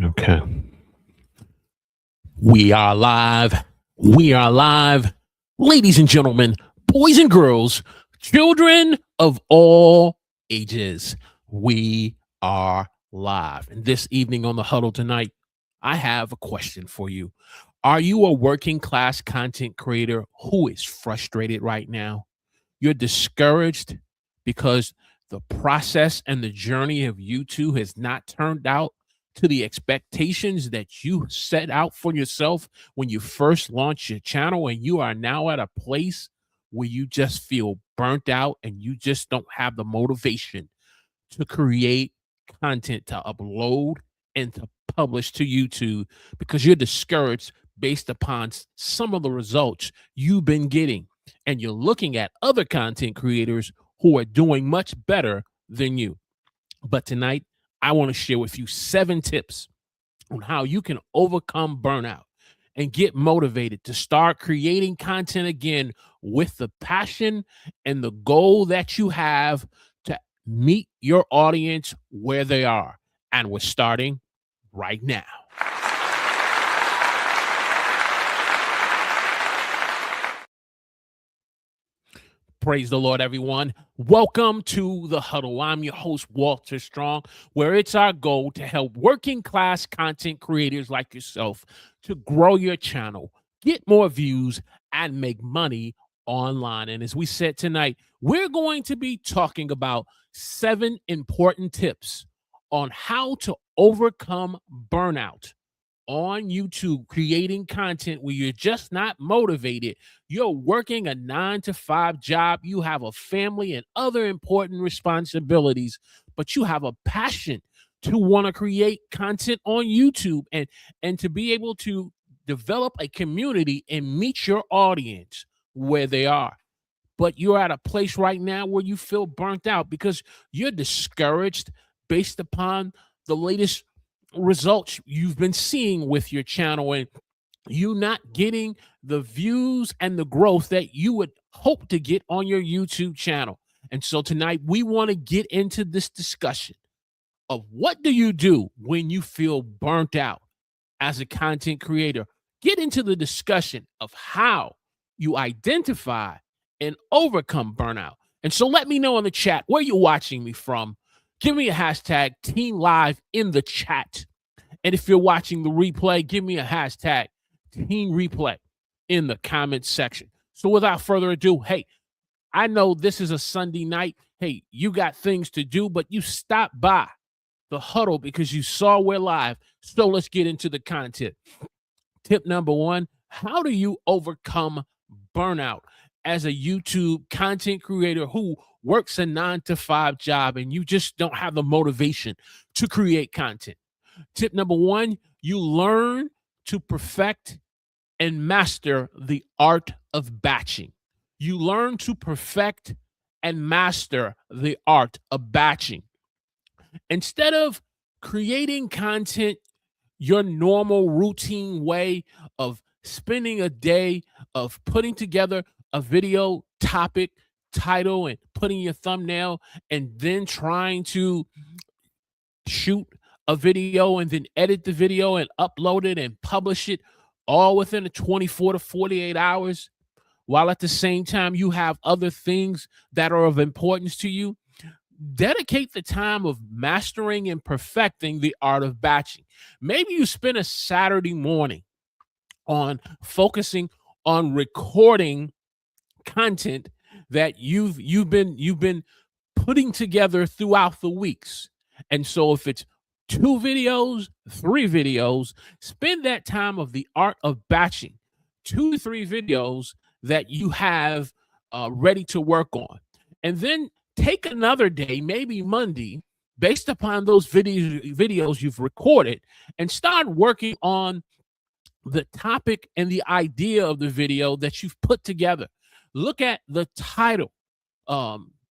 Okay. We are live. We are live. Ladies and gentlemen, boys and girls, children of all ages, we are live. And this evening on the huddle tonight, I have a question for you. Are you a working class content creator who is frustrated right now? You're discouraged because the process and the journey of YouTube has not turned out to the expectations that you set out for yourself when you first launched your channel, and you are now at a place where you just feel burnt out and you just don't have the motivation to create content to upload and to publish to YouTube because you're discouraged based upon some of the results you've been getting. And you're looking at other content creators who are doing much better than you. But tonight, I want to share with you 7 tips on how you can overcome burnout and get motivated to start creating content again with the passion and the goal that you have to meet your audience where they are. And we're starting right now. Praise the Lord, everyone. Welcome to the huddle. I'm your host, Walter Strong, where it's our goal to help working class content creators like yourself to grow your channel, get more views, and make money online. And as we said tonight, we're going to be talking about 7 important tips on how to overcome burnout on YouTube, creating content where you're just not motivated. You're working a 9-to-5 job. You have a family and other important responsibilities, but you have a passion to want to create content on YouTube and to be able to develop a community and meet your audience where they are. But you're at a place right now where you feel burnt out because you're discouraged based upon the latest results you've been seeing with your channel, and you not getting the views and the growth that you would hope to get on your YouTube channel. And so tonight we want to get into this discussion of what do you do when you feel burnt out as a content creator. Get into the discussion of how you identify and overcome burnout. And so let me know in the chat where you're watching me from. Give me a hashtag Team Live in the chat. And if you're watching the replay, give me a hashtag Team Replay in the comments section. So without further ado, hey, I know this is a Sunday night. Hey, you got things to do, but you stopped by the huddle because you saw we're live. So let's get into the content. Tip number 1, how do you overcome burnout as a YouTube content creator who works a 9-to-5 job and you just don't have the motivation to create content? Tip number 1, you learn to perfect and master the art of batching. You learn to perfect and master the art of batching. Instead of creating content your normal routine way of spending a day of putting together a video topic, title, and putting your thumbnail, and then trying to shoot a video and then edit the video and upload it and publish it all within 24 to 48 hours, while at the same time you have other things that are of importance to you. Dedicate the time of mastering and perfecting the art of batching. Maybe you spend a Saturday morning on focusing on recording content that you've been putting together throughout the weeks. And so if it's 2 videos, 3 videos, spend that time of the art of batching 2 to 3 videos that you have ready to work on. And then take another day, maybe Monday, based upon those videos you've recorded, and start working on the topic and the idea of the video that you've put together. Look at the title,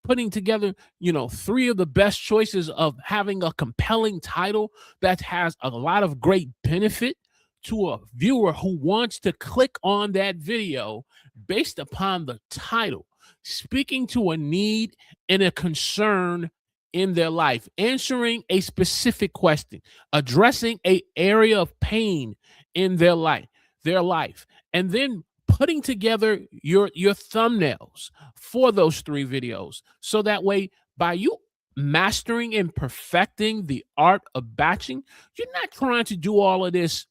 putting together, 3 of the best choices of having a compelling title that has a lot of great benefit to a viewer who wants to click on that video based upon the title, speaking to a need and a concern in their life, answering a specific question, addressing a area of pain in their life, and then putting together your thumbnails for those 3 videos. So that way, by you mastering and perfecting the art of batching, you're not trying to do all of this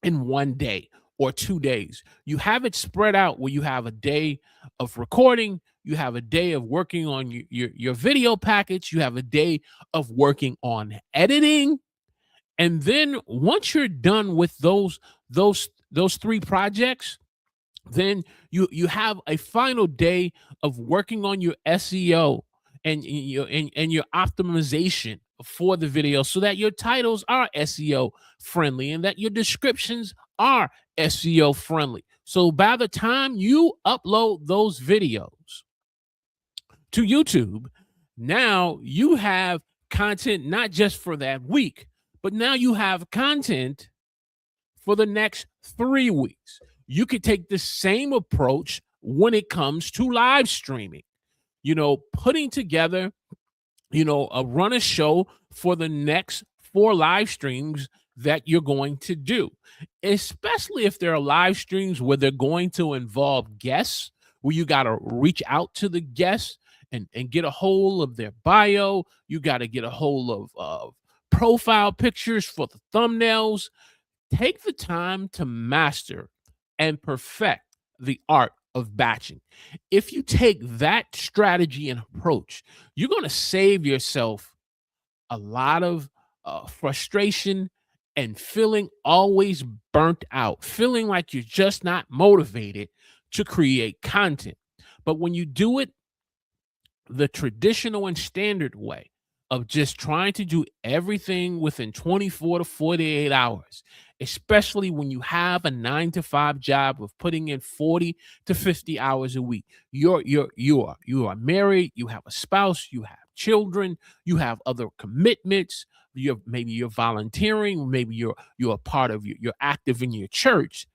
in one day or 2 days. You have it spread out where you have a day of recording, you have a day of working on your video package, you have a day of working on editing. And then once you're done with those 3 projects, then you have a final day of working on your SEO and your optimization for the video, so that your titles are SEO friendly and that your descriptions are SEO friendly. So by the time you upload those videos to YouTube, now you have content not just for that week, but now you have content for the next 3 weeks. You could take the same approach when it comes to live streaming, putting together, run a show for the next 4 live streams that you're going to do, especially if there are live streams where they're going to involve guests, where you got to reach out to the guests and get a hold of their bio. You got to get a hold of profile pictures for the thumbnails. Take the time to master and perfect the art of batching. If you take that strategy and approach, you're going to save yourself a lot of frustration and feeling always burnt out, feeling like you're just not motivated to create content. But when you do it the traditional and standard way of just trying to do everything within 24 to 48 hours, especially when you have a 9 to 5 job of putting in 40 to 50 hours a week. You are married, you have a spouse, you have children, you have other commitments. Maybe you're volunteering, maybe you're a part of you're active in your church.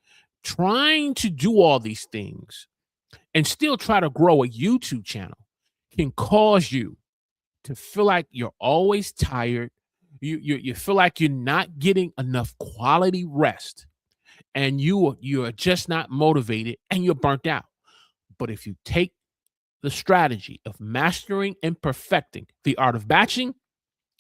Trying to do all these things and still try to grow a YouTube channel can cause you to feel like you're always tired. You feel like you're not getting enough quality rest, and you are just not motivated, and you're burnt out. But if you take the strategy of mastering and perfecting the art of batching,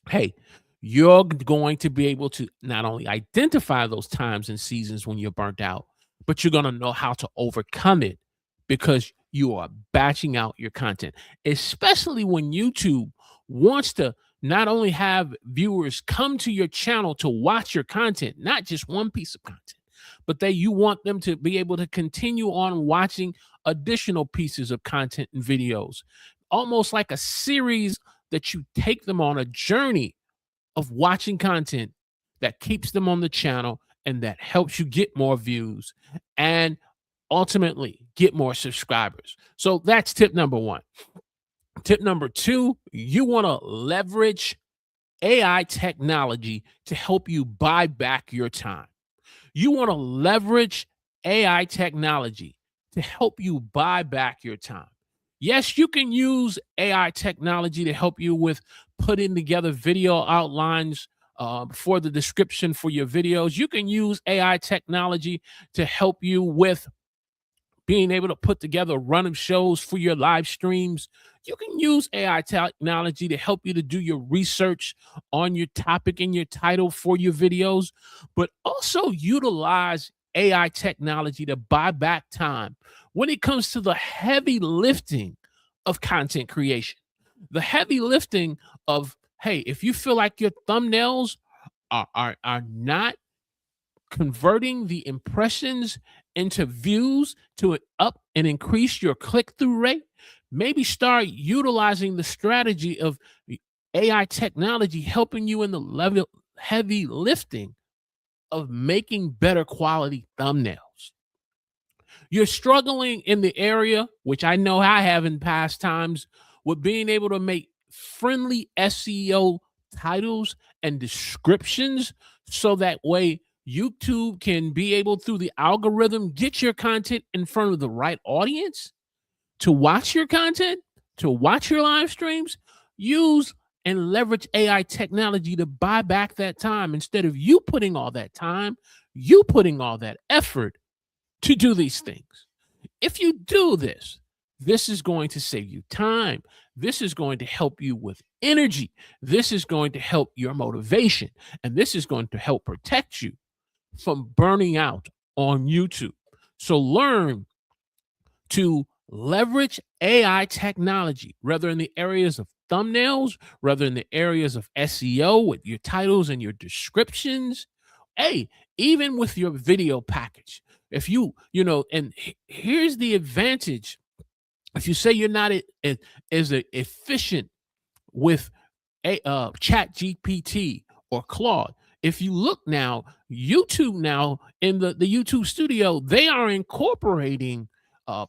hey, you're going to be able to not only identify those times and seasons when you're burnt out, but you're going to know how to overcome it because you are batching out your content, especially when YouTube wants to not only have viewers come to your channel to watch your content, not just one piece of content, but that you want them to be able to continue on watching additional pieces of content and videos, almost like a series that you take them on a journey of watching content that keeps them on the channel and that helps you get more views and ultimately get more subscribers. So that's tip number 1. Tip number 2, you want to leverage AI technology to help you buy back your time. You want to leverage AI technology to help you buy back your time. Yes, you can use AI technology to help you with putting together video outlines for the description for your videos. You can use AI technology to help you with being able to put together random shows for your live streams. You can use AI technology to help you to do your research on your topic and your title for your videos, but also utilize AI technology to buy back time when it comes to the heavy lifting of content creation. The heavy lifting of, hey, if you feel like your thumbnails are not converting the impressions into views to up and increase your click-through rate, maybe start utilizing the strategy of AI technology helping you in the heavy lifting of making better quality thumbnails. You're struggling in the area, which I know I have in past times, with being able to make friendly SEO titles and descriptions so that way YouTube can be able, through the algorithm, get your content in front of the right audience to watch your content, to watch your live streams. Use and leverage AI technology to buy back that time instead of you putting all that time, you putting all that effort to do these things. If you do this, this is going to save you time. This is going to help you with energy. This is going to help your motivation. And this is going to help protect you from burning out on YouTube. So learn to leverage AI technology, whether in the areas of thumbnails, whether in the areas of SEO with your titles and your descriptions. Hey, even with your video package. If and here's the advantage. If you say you're not as efficient with Chat GPT or Claude, if you look now, YouTube now in the YouTube studio, they are incorporating uh,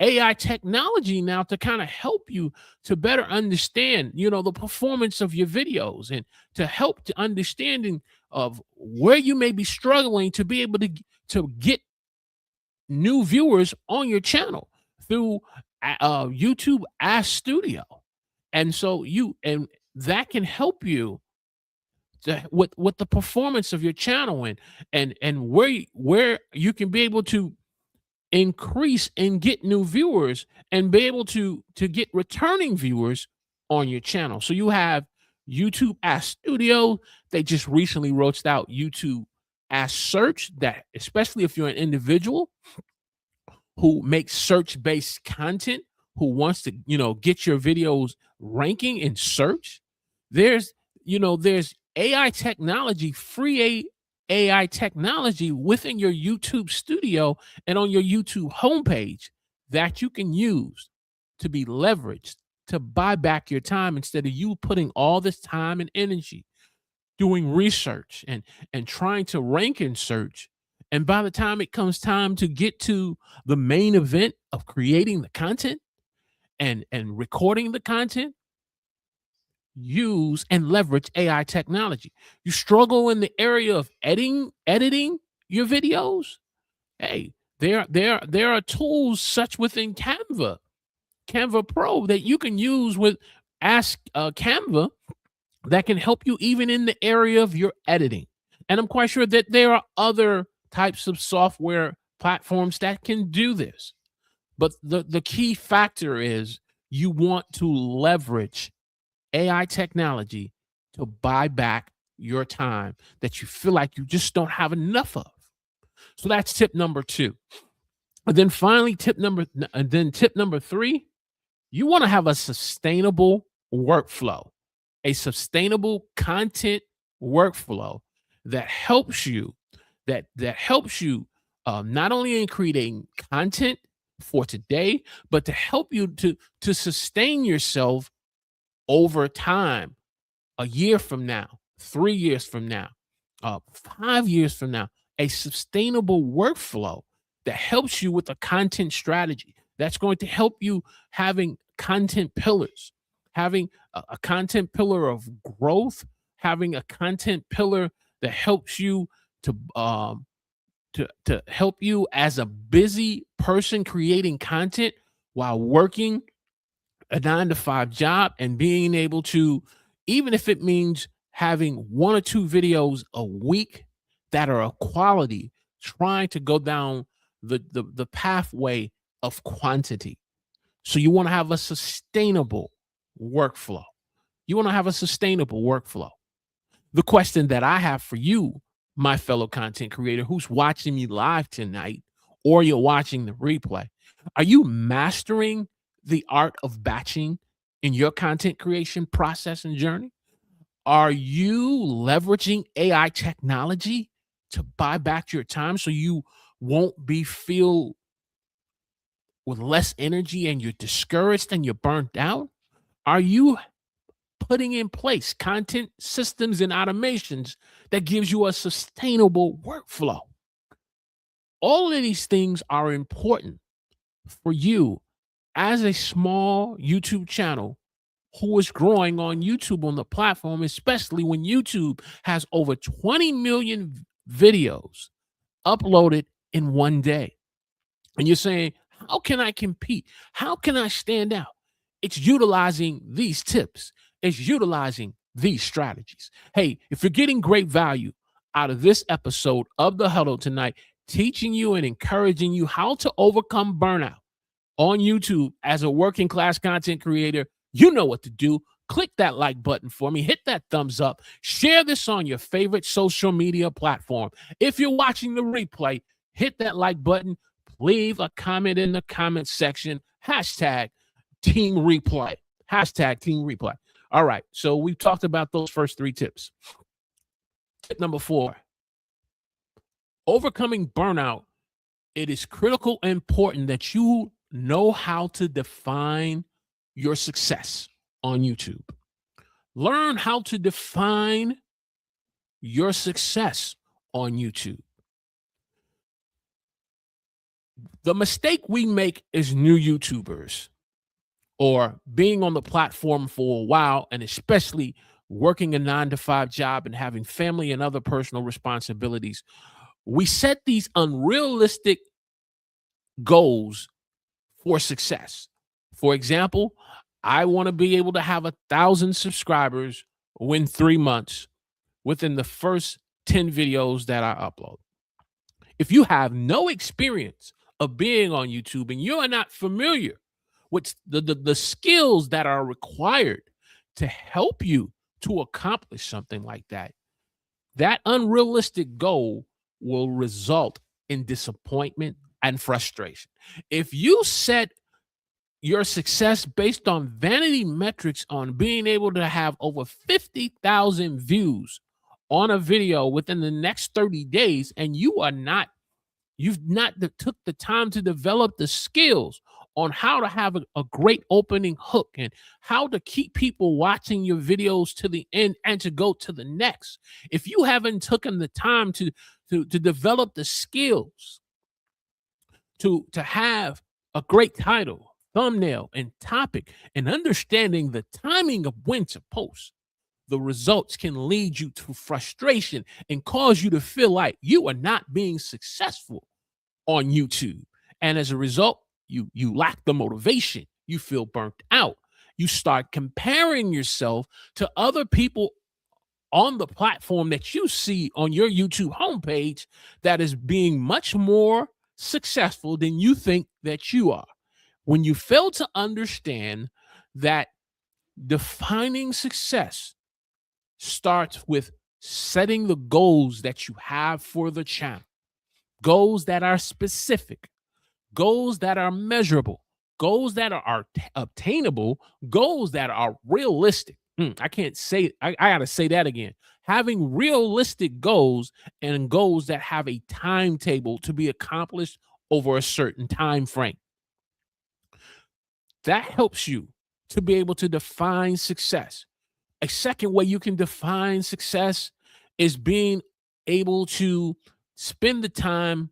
AI technology now to kind of help you to better understand, the performance of your videos and to help to understanding of where you may be struggling to be able to get new viewers on your channel through YouTube Ask Studio. And so that can help you with the performance of your channel and where you can be able to increase and get new viewers and be able to get returning viewers on your channel. So you have YouTube Ask Studio. They just recently roached out YouTube Ask Search, that especially if you're an individual who makes search-based content, who wants to, get your videos ranking in search. There's AI technology, free AI technology within your YouTube studio and on your YouTube homepage that you can use to be leveraged to buy back your time instead of you putting all this time and energy doing research and trying to rank in search. And by the time it comes time to get to the main event of creating the content and recording the content, use and leverage AI technology. You struggle in the area of editing your videos. Hey, there are tools such within Canva Pro that you can use with Ask Canva that can help you even in the area of your editing. And I'm quite sure that there are other types of software platforms that can do this. But the key factor is you want to leverage AI technology to buy back your time that you feel like you just don't have enough of. So that's tip number 2. And then finally, tip number 3, you want to have a sustainable workflow, a sustainable content workflow that helps you not only in creating content for today, but to help you to sustain yourself over time, a year from now, 3 years from now, 5 years from now, a sustainable workflow that helps you with a content strategy that's going to help you having content pillars, having a content pillar of growth, having a content pillar that helps you to help you as a busy person creating content while working a 9-to-5 job and being able to, even if it means having 1 or 2 videos a week that are of quality, trying to go down the pathway of quantity. So you want to have a sustainable workflow. The question that I have for you, my fellow content creator who's watching me live tonight, or you're watching the replay, are you mastering the art of batching in your content creation process and journey? Are you leveraging AI technology to buy back your time so you won't be feel with less energy and you're discouraged and you're burnt out? Are you putting in place content systems and automations that gives you a sustainable workflow? All of these things are important for you as a small YouTube channel who is growing on YouTube on the platform, especially when YouTube has over 20 million videos uploaded in one day. And you're saying, how can I compete? How can I stand out? It's utilizing these tips. is utilizing these strategies. Hey, if you're getting great value out of this episode of The Huddle tonight, teaching you and encouraging you how to overcome burnout on YouTube as a working class content creator, you know what to do. Click that like button for me. Hit that thumbs up. Share this on your favorite social media platform. If you're watching the replay, hit that like button. Leave a comment in the comment section. Hashtag Team Replay. Hashtag Team Replay. All right. So we've talked about those first 3 tips. Tip number 4, overcoming burnout. It is critical and important that you know how to define your success on YouTube. Learn how to define your success on YouTube. The mistake we make as new YouTubers, or being on the platform for a while, and especially working a 9-to-5 job and having family and other personal responsibilities, we set these unrealistic goals for success. For example, I want to be able to have 1,000 subscribers within 3 months within the first 10 videos that I upload. If you have no experience of being on YouTube and you are not familiar with the skills that are required to help you to accomplish something like that, that unrealistic goal will result in disappointment and frustration. If you set your success based on vanity metrics on being able to have over 50,000 views on a video within the next 30 days, and you've not took the time to develop the skills on how to have a great opening hook and how to keep people watching your videos to the end and to go to the next. If you haven't taken the time to develop the skills to have a great title, thumbnail, and topic, and understanding the timing of when to post, the results can lead you to frustration and cause you to feel like you are not being successful on YouTube. And as a result, you lack the motivation. You feel burnt out. You start comparing yourself to other people on the platform that you see on your YouTube homepage that is being much more successful than you think that you are. When you fail to understand that defining success starts with setting the goals that you have for the channel, goals that are specific, goals that are measurable, goals that are obtainable, goals that are realistic. I can't say, I got to say that again. Having realistic goals and goals that have a timetable to be accomplished over a certain time frame. That helps you to be able to define success. A second way you can define success is being able to spend the time,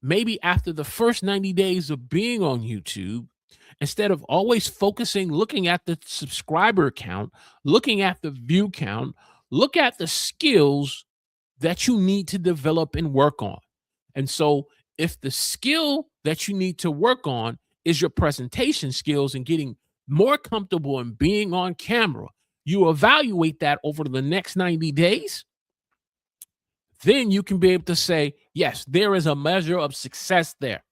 maybe after the first 90 days of being on YouTube, instead of always focusing, looking at the subscriber count, looking at the view count, look at the skills that you need to develop and work on. And so if the skill that you need to work on is your presentation skills and getting more comfortable in being on camera, you evaluate that over the next 90 days, then you can be able to say, yes, there is a measure of success there.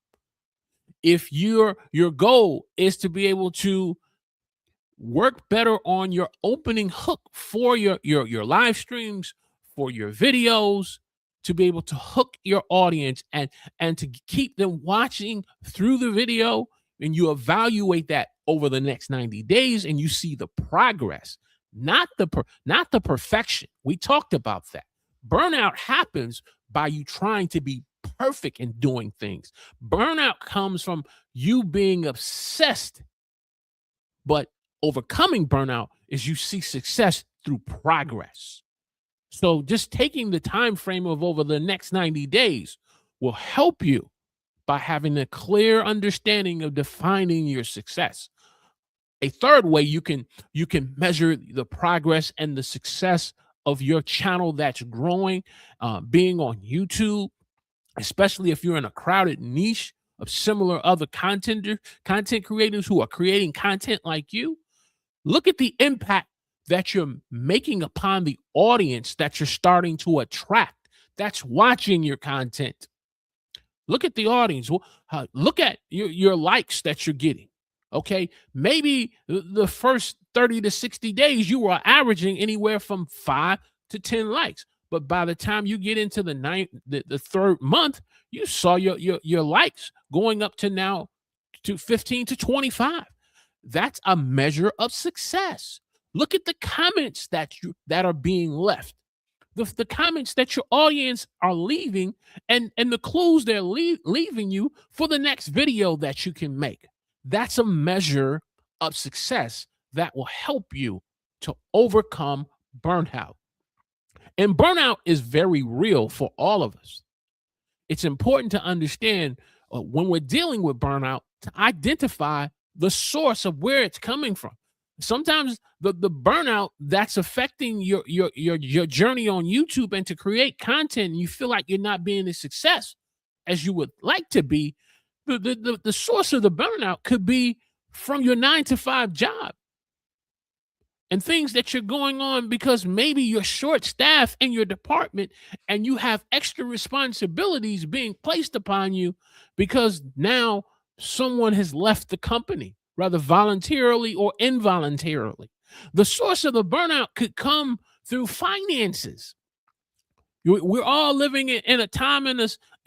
If your goal is to be able to work better on your opening hook for your live streams, for your videos, to be able to hook your audience and to keep them watching through the video, and you evaluate that over the next 90 days and you see the progress, not the perfection. We talked about that. Burnout happens by you trying to be perfect in doing things. Burnout comes from you being obsessed, but overcoming burnout is you see success through progress. So just taking the time frame of over the next 90 days will help you by having a clear understanding of defining your success. A third way you can measure the progress and the success of your channel that's growing, being on YouTube, especially if you're in a crowded niche of similar other content creators who are creating content like you. Look at the impact that you're making upon the audience that you're starting to attract that's watching your content. Look at the audience. Look at your likes that you're getting. Okay. Maybe the first 30 to 60 days, you were averaging anywhere from 5 to 10 likes. But by the time you get into the third month, you saw your likes going up to now to 15 to 25. That's a measure of success. Look at the comments that are being left, the comments that your audience are leaving, and the clues they're leaving you for the next video that you can make. That's a measure of success that will help you to overcome burnout. And burnout is very real for all of us. It's important to understand when we're dealing with burnout to identify the source of where it's coming from. Sometimes the burnout that's affecting your journey on YouTube and to create content, and you feel like you're not being as success as you would like to be. The source of the burnout could be from your 9 to 5 job and things that you're going on because maybe you're short staffed in your department and you have extra responsibilities being placed upon you because now someone has left the company, rather voluntarily or involuntarily. The source of the burnout could come through finances. We're all living in a time in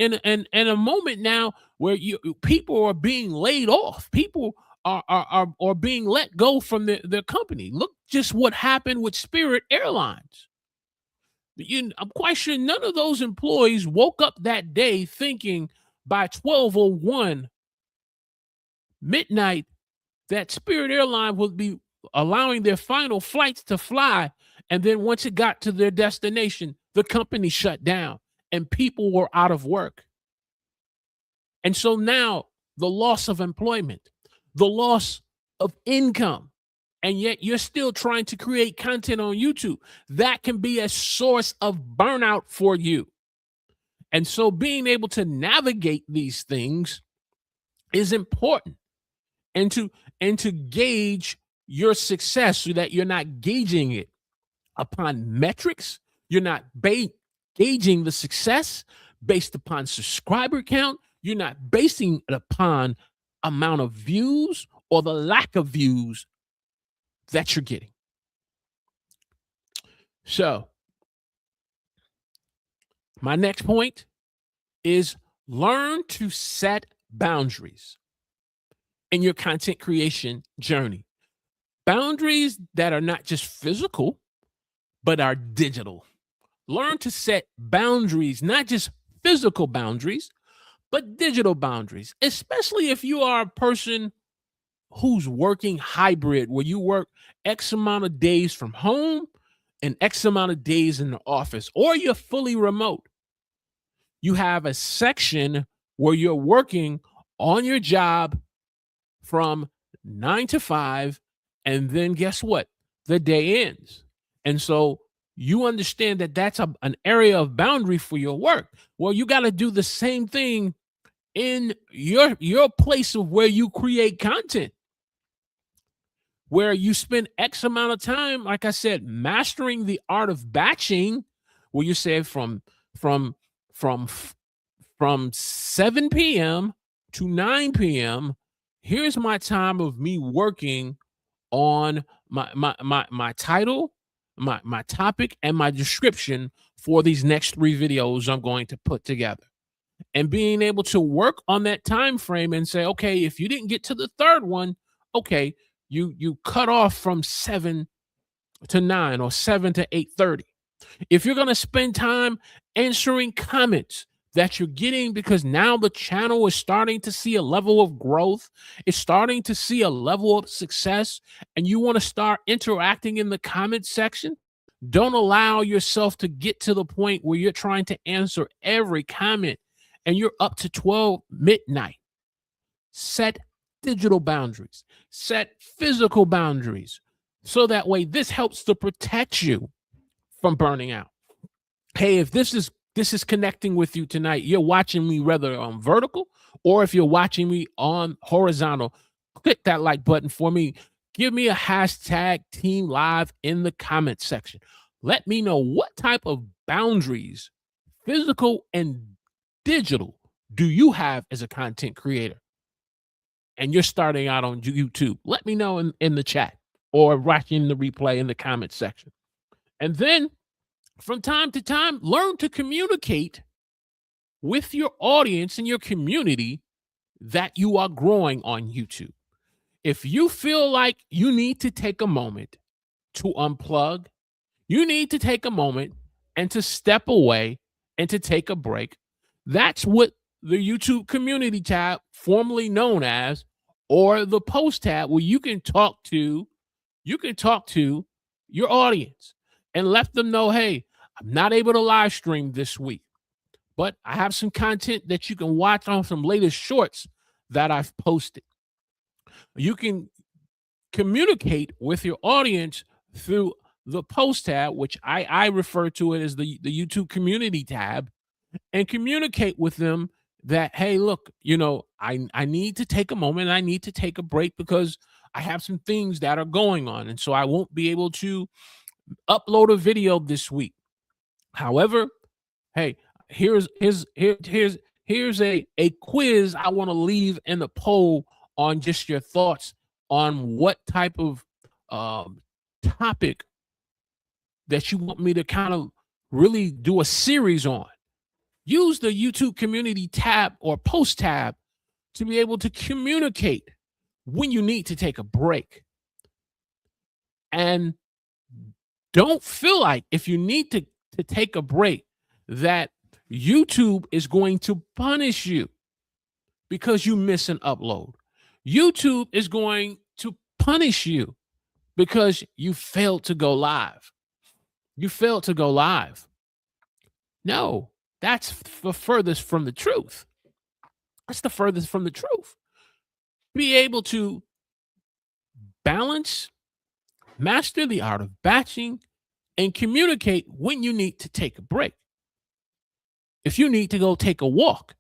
a moment now where people are being laid off. People are being let go from their company. Look just what happened with Spirit Airlines. I'm quite sure none of those employees woke up that day thinking by 12:01 midnight that Spirit Airlines would be allowing their final flights to fly. And then once it got to their destination, the company shut down and people were out of work. And so now the loss of employment, the loss of income, and yet you're still trying to create content on YouTube, that can be a source of burnout for you. And so being able to navigate these things is important, and to gauge your success so that you're not gauging it upon metrics. You're not gauging the success based upon subscriber count. You're not basing it upon amount of views or the lack of views that you're getting. So my next point is learn to set boundaries in your content creation journey. Boundaries that are not just physical, but are digital. Learn to set boundaries, not just physical boundaries, but digital boundaries, especially if you are a person who's working hybrid, where you work X amount of days from home and X amount of days in the office, or you're fully remote. You have a section where you're working on your job from 9 to 5, and then guess what? The day ends. And so you understand that that's an area of boundary for your work. Well, you got to do the same thing in your place of where you create content, where you spend X amount of time, like I said, mastering the art of batching, where you say from 7 p.m. to 9 p.m., here's my time of me working on my title, my topic, and my description for these next 3 videos I'm going to put together. And being able to work on that time frame and say, okay, if you didn't get to the third one, okay, you cut off from 7 to 9 or 7 to 8:30. If you're going to spend time answering comments that you're getting, because now the channel is starting to see a level of growth, it's starting to see a level of success, and you want to start interacting in the comment section, don't allow yourself to get to the point where you're trying to answer every comment and you're up to 12 midnight. Set digital boundaries, set physical boundaries, so that way this helps to protect you from burning out. Hey, if this is connecting with you tonight, you're watching me whether on vertical or if you're watching me on horizontal, click that like button for me. Give me a hashtag team live in the comment section. Let me know what type of boundaries, physical and digital, do you have as a content creator? And you're starting out on YouTube. Let me know in the chat or watching the replay in the comment section. And then from time to time, learn to communicate with your audience and your community that you are growing on YouTube. If you feel like you need to take a moment to unplug, you need to take a moment and to step away and to take a break. That's what the YouTube community tab, formerly known as, or the post tab, where you can talk to your audience and let them know, hey, I'm not able to live stream this week, but I have some content that you can watch on some latest shorts that I've posted. You can communicate with your audience through the post tab, which I refer to it as the YouTube community tab, and communicate with them that, hey, look, I need to take a moment. I need to take a break because I have some things that are going on. And so I won't be able to upload a video this week. However, hey, here's a quiz I want to leave in the poll on just your thoughts on what type of topic that you want me to kind of really do a series on. Use the YouTube community tab or post tab to be able to communicate when you need to take a break. And don't feel like if you need to take a break that YouTube is going to punish you because you miss an upload. YouTube is going to punish you because you failed to go live. You failed to go live. No, that's the furthest from the truth. That's the furthest from the truth. Be able to balance, master the art of batching, and communicate when you need to take a break. If you need to go take a walk,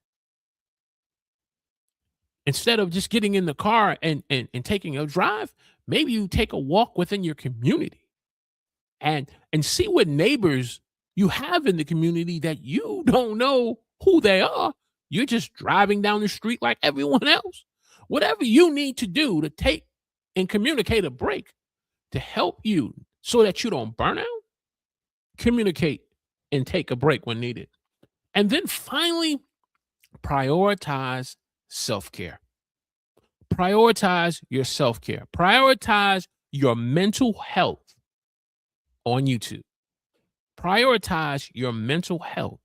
instead of just getting in the car and taking a drive, maybe you take a walk within your community and see what neighbors you have in the community that you don't know who they are. You're just driving down the street like everyone else. Whatever you need to do to take and communicate a break to help you so that you don't burn out, communicate and take a break when needed. And then finally, prioritize self-care. Prioritize your self-care. Prioritize your mental health on YouTube. Prioritize your mental health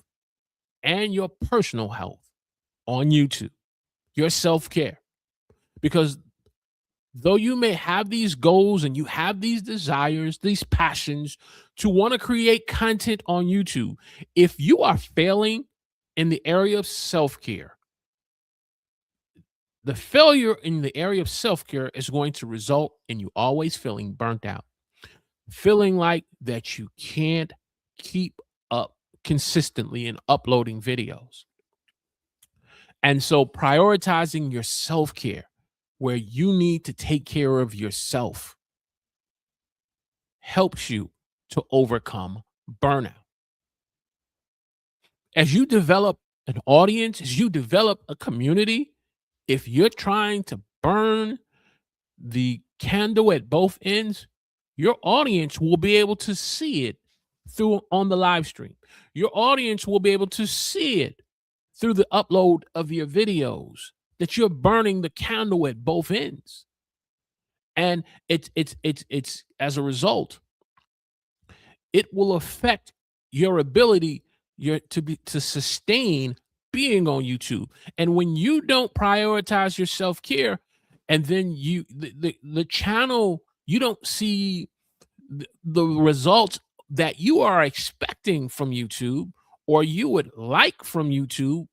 and your personal health on YouTube. Your self-care. Because though you may have these goals and you have these desires, these passions to want to create content on YouTube, if you are failing in the area of self-care, the failure in the area of self-care is going to result in you always feeling burnt out, feeling like that you can't keep up consistently in uploading videos. And so prioritizing your self-care, where you need to take care of yourself, helps you to overcome burnout. As you develop an audience, as you develop a community, if you're trying to burn the candle at both ends, your audience will be able to see it through on the live stream. Your audience will be able to see it through the upload of your videos, that you're burning the candle at both ends. And it's as a result, it will affect your ability to sustain being on YouTube. And when you don't prioritize your self-care, and then the channel, you don't see the results that you are expecting from YouTube or you would like from YouTube,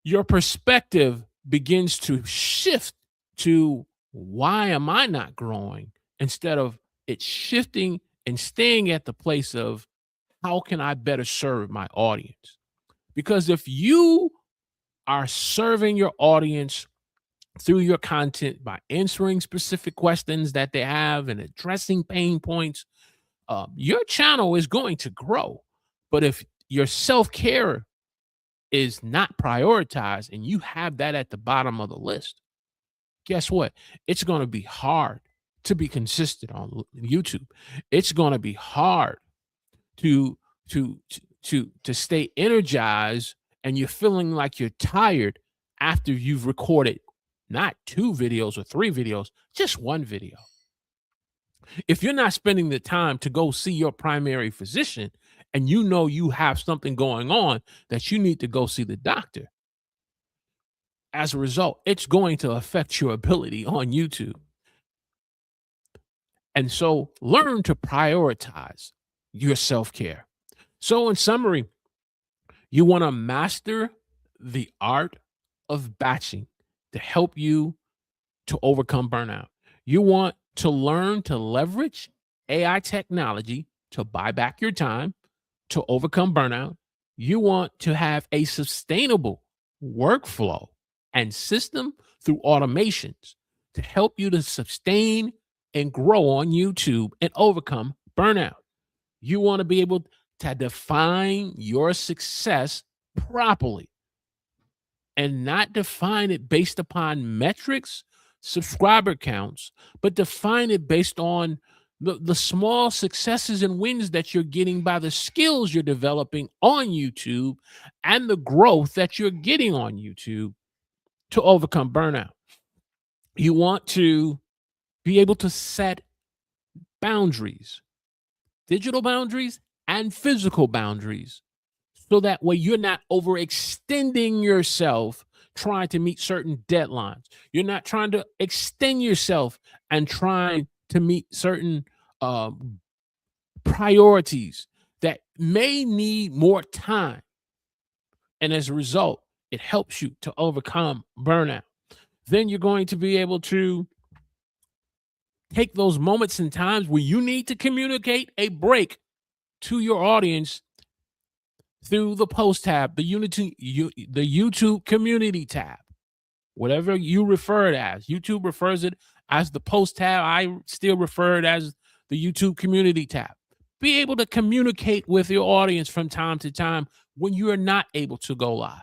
your perspective begins to shift to, why am I not growing? Instead of it shifting and staying at the place of, how can I better serve my audience? Because if you are serving your audience through your content by answering specific questions that they have and addressing pain points, your channel is going to grow. But if your self care is not prioritized and you have that at the bottom of the list, guess what? It's going to be hard to be consistent on YouTube. It's going to be hard to to stay energized, and you're feeling like you're tired after you've recorded not 2 videos or 3 videos, just 1 video. If you're not spending the time to go see your primary physician and you know you have something going on that you need to go see the doctor, as a result, it's going to affect your ability on YouTube. And so learn to prioritize your self care. So, in summary, you want to master the art of batching to help you to overcome burnout. You want to learn to leverage AI technology to buy back your time to overcome burnout. You want to have a sustainable workflow and system through automations to help you to sustain and grow on YouTube and overcome burnout. You want to be able to define your success properly and not define it based upon metrics, subscriber counts, but define it based on the small successes and wins that you're getting by the skills you're developing on YouTube and the growth that you're getting on YouTube to overcome burnout. You want to be able to set boundaries, digital boundaries and physical boundaries, so that way you're not overextending yourself trying to meet certain deadlines. You're not trying to extend yourself and trying to meet certain priorities that may need more time. And as a result, it helps you to overcome burnout. Then you're going to be able to take those moments and times where you need to communicate a break to your audience through the post tab, the YouTube community tab, whatever you refer it as. YouTube refers it as the post tab. I still refer it as the YouTube community tab. Be able to communicate with your audience from time to time when you are not able to go live.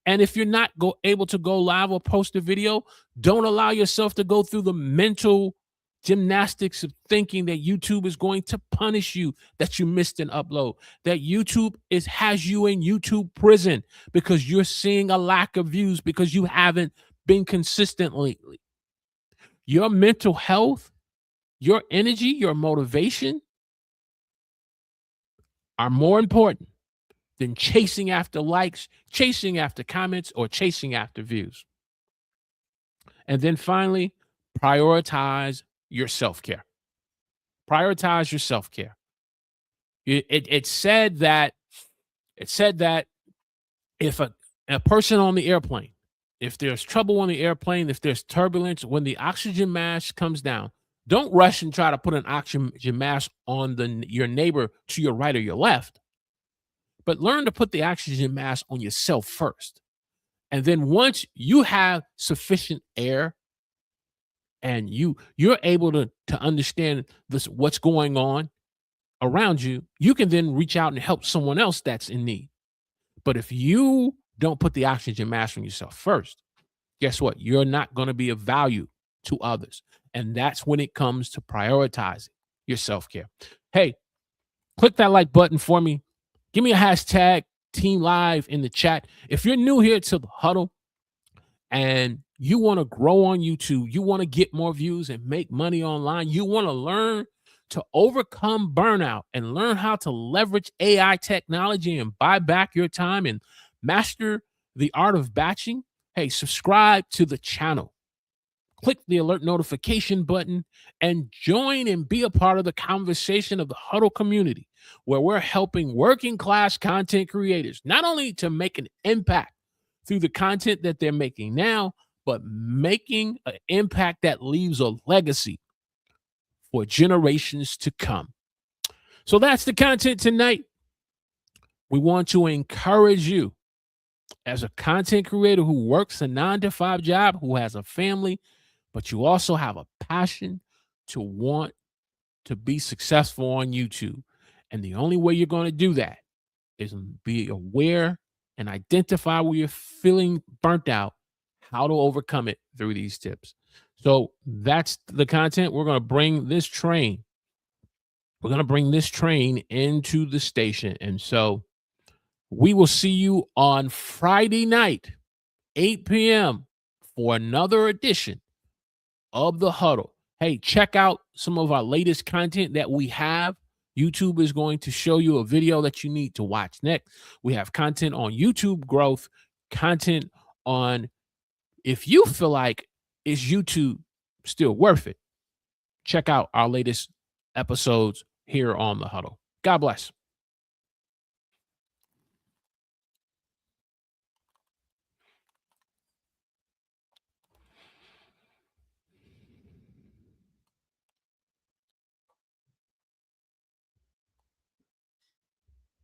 And if you're not able to go live or post a video, don't allow yourself to go through the mental gymnastics of thinking that YouTube is going to punish you, that you missed an upload, that YouTube has you in YouTube prison because you're seeing a lack of views because you haven't been consistent lately. Your mental health, your energy, your motivation are more important than chasing after likes, chasing after comments, or chasing after views. And then finally, prioritize your self-care. Prioritize your self-care. It said that if a person on the airplane, if there's trouble on the airplane, if there's turbulence, when the oxygen mask comes down, don't rush and try to put an oxygen mask on your neighbor to your right or your left, but learn to put the oxygen mask on yourself first. And then once you have sufficient air and you're able to understand what's going on around you, you can then reach out and help someone else that's in need. But if you don't put the oxygen mask on yourself first, guess what? You're not going to be of value to others. And that's when it comes to prioritizing your self-care. Hey, click that like button for me. Give me a hashtag Team Live in the chat. If you're new here to the Huddle and you want to grow on YouTube, you want to get more views and make money online, you want to learn to overcome burnout and learn how to leverage AI technology and buy back your time and master the art of batching, hey, subscribe to the channel. Click the alert notification button and join and be a part of the conversation of the Huddle community, where we're helping working class content creators not only to make an impact through the content that they're making now, but making an impact that leaves a legacy for generations to come. So that's the content tonight. We want to encourage you as a content creator who works a 9 to 5 job, who has a family, but you also have a passion to want to be successful on YouTube. And the only way you're going to do that is be aware and identify where you're feeling burnt out, how to overcome it through these tips. So that's the content. We're going to bring this train. We're going to bring this train into the station. And so we will see you on Friday night, 8 p.m., for another edition of The Huddle. Hey, check out some of our latest content that we have. YouTube is going to show you a video that you need to watch next. We have content on YouTube growth, content on if you feel like is YouTube still worth it. Check out our latest episodes here on The Huddle. God bless.